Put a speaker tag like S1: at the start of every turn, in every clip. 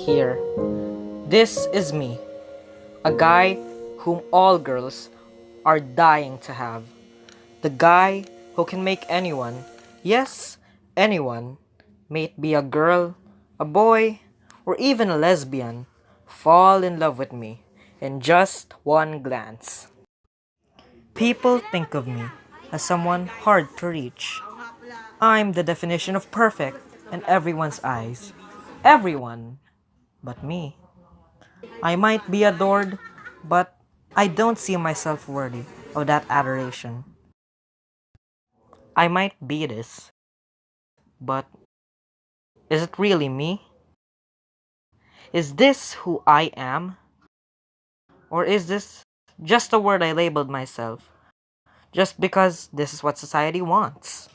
S1: Here, this is me, a guy whom all girls are dying to have. The guy who can make anyone, yes, anyone, may it be a girl, a boy, or even a lesbian, fall in love with me in just one glance. People think of me as someone hard to reach. I'm the definition of perfect in everyone's eyes. Everyone but me. I might be adored, but I don't see myself worthy of that adoration. I might be this, but is it really me? Is this who I am? Or is this just a word I labeled myself, just because this is what society wants?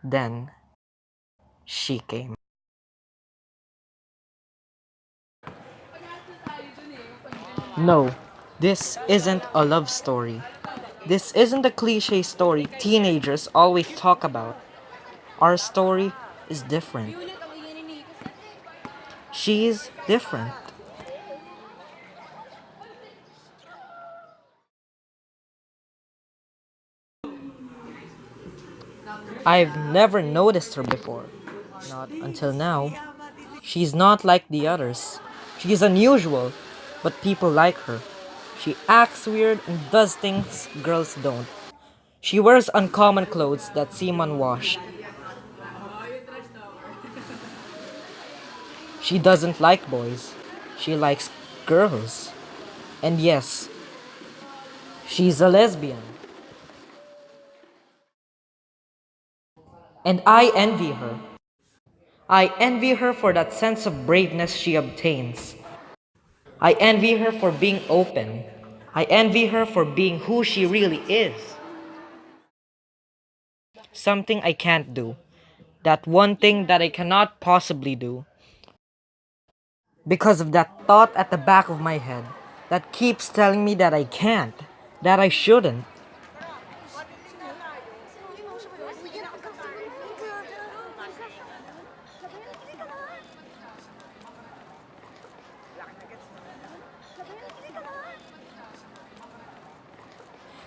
S1: Then she came. No, this isn't a love story. This isn't the cliche story teenagers always talk about. Our story is different. She's different. I've never noticed her before. Not until now. She's not like the others. She's unusual, but people like her. She acts weird and does things girls don't. She wears uncommon clothes that seem unwashed. She doesn't like boys. She likes girls. And yes, she's a lesbian. And I envy her. I envy her for that sense of braveness she obtains. I envy her for being open. I envy her for being who she really is. Something I can't do. That one thing that I cannot possibly do. Because of that thought at the back of my head that keeps telling me that I can't, that I shouldn't.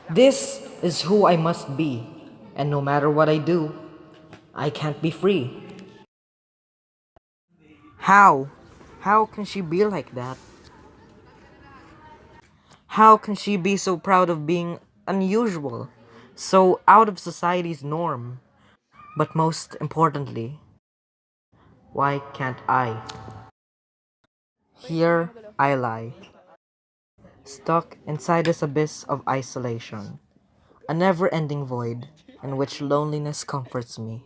S1: This is who I must be, and no matter what I do, I can't be free. How? How can she be like that? How can she be so proud of being unusual, so out of society's norm? But most importantly, why can't I? Here I lie, stuck inside this abyss of isolation, a never-ending void in which loneliness comforts me,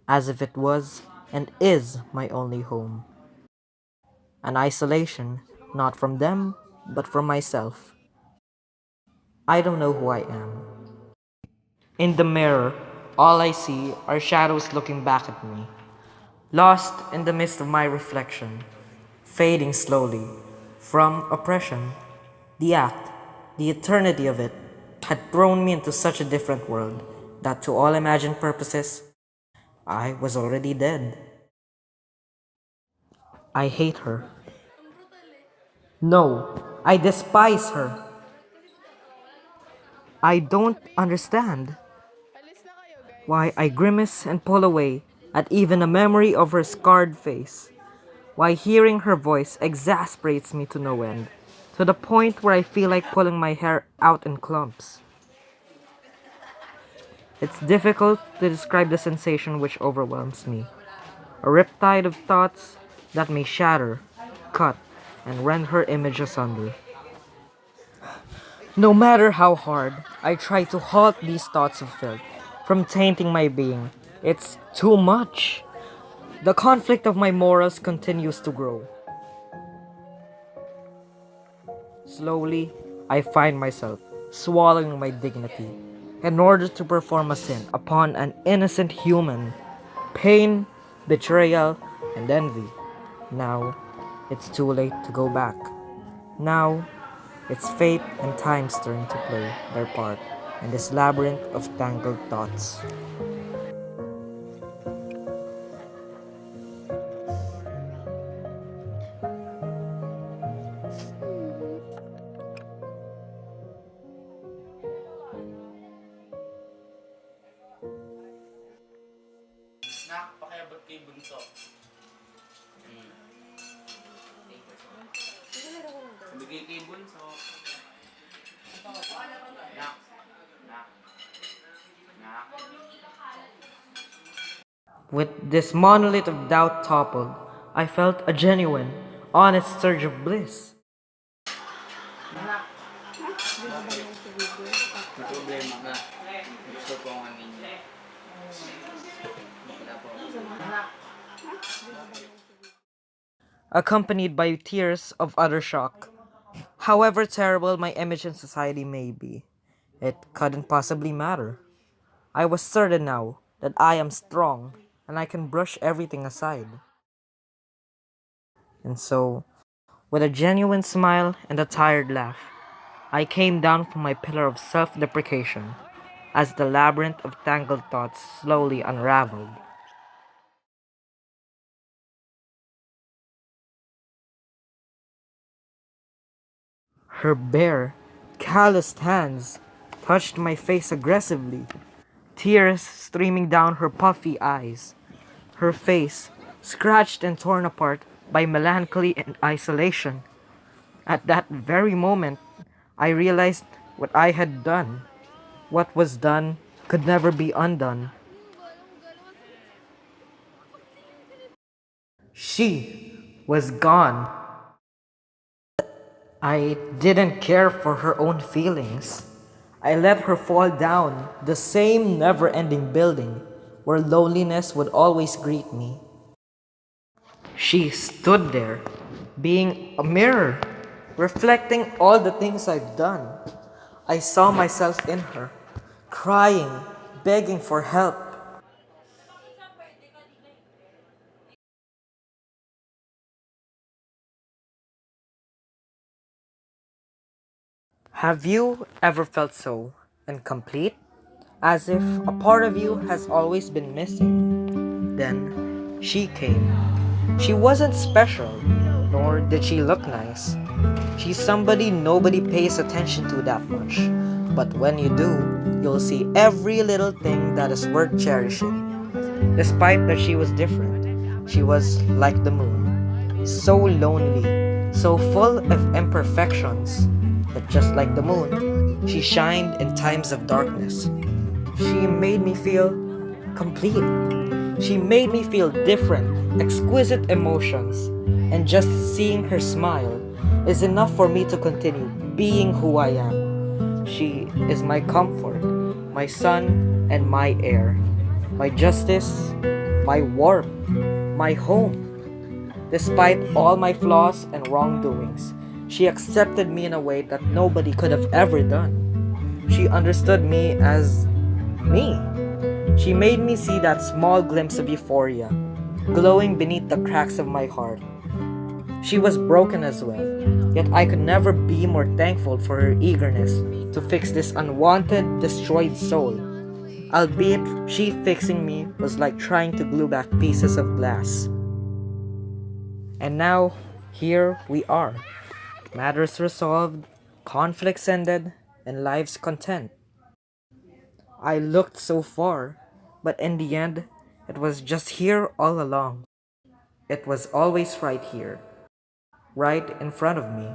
S1: as if it was and is my only home. An isolation not from them, but from myself. I don't know who I am. In the mirror, all I see are shadows looking back at me, lost in the midst of my reflection, fading slowly from oppression. The act, the eternity of it, had thrown me into such a different world that to all imagined purposes, I was already dead. I hate her. No, I despise her. I don't understand why I grimace and pull away at even a memory of her scarred face. Why hearing her voice exasperates me to no end, to the point where I feel like pulling my hair out in clumps. It's difficult to describe the sensation which overwhelms me. A riptide of thoughts that may shatter, cut, and rend her image asunder. No matter how hard I try to halt these thoughts of filth from tainting my being, it's too much. The conflict of my morals continues to grow. Slowly, I find myself swallowing my dignity in order to perform a sin upon an innocent human. Pain, betrayal, and envy. Now, it's too late to go back. Now, it's fate and time's turn to play their part in this labyrinth of tangled thoughts. With this monolith of doubt toppled, I felt a genuine, honest surge of bliss. Accompanied by tears of utter shock. However terrible my image in society may be, it couldn't possibly matter. I was certain now that I am strong and I can brush everything aside. And so, with a genuine smile and a tired laugh, I came down from my pillar of self deprecation as the labyrinth of tangled thoughts slowly unraveled. Her bare, calloused hands touched my face aggressively, tears streaming down her puffy eyes. Her face scratched and torn apart by melancholy and isolation. At that very moment, I realized what I had done. What was done could never be undone. She was gone. I didn't care for her own feelings. I let her fall down the same never ending building where loneliness would always greet me. She stood there, being a mirror, reflecting all the things I've done. I saw myself in her, crying, begging for help. Have you ever felt so incomplete? As if a part of you has always been missing. Then she came. She wasn't special, nor did she look nice. She's somebody nobody pays attention to that much. But when you do, you'll see every little thing that is worth cherishing. Despite that she was different, she was like the moon. So lonely, so full of imperfections. But just like the moon, she shined in times of darkness. She made me feel complete. She made me feel different, exquisite emotions. And just seeing her smile is enough for me to continue being who I am. She is my comfort, my sun, and my air. My justice, my warmth, my home. Despite all my flaws and wrongdoings, she accepted me in a way that nobody could have ever done. She understood me as me. She made me see that small glimpse of euphoria, glowing beneath the cracks of my heart. She was broken as well, yet I could never be more thankful for her eagerness to fix this unwanted, destroyed soul. Albeit she fixing me was like trying to glue back pieces of glass. And now, here we are. Matters resolved, conflicts ended, and lives content. I looked so far, but in the end, it was just here all along. It was always right here, right in front of me.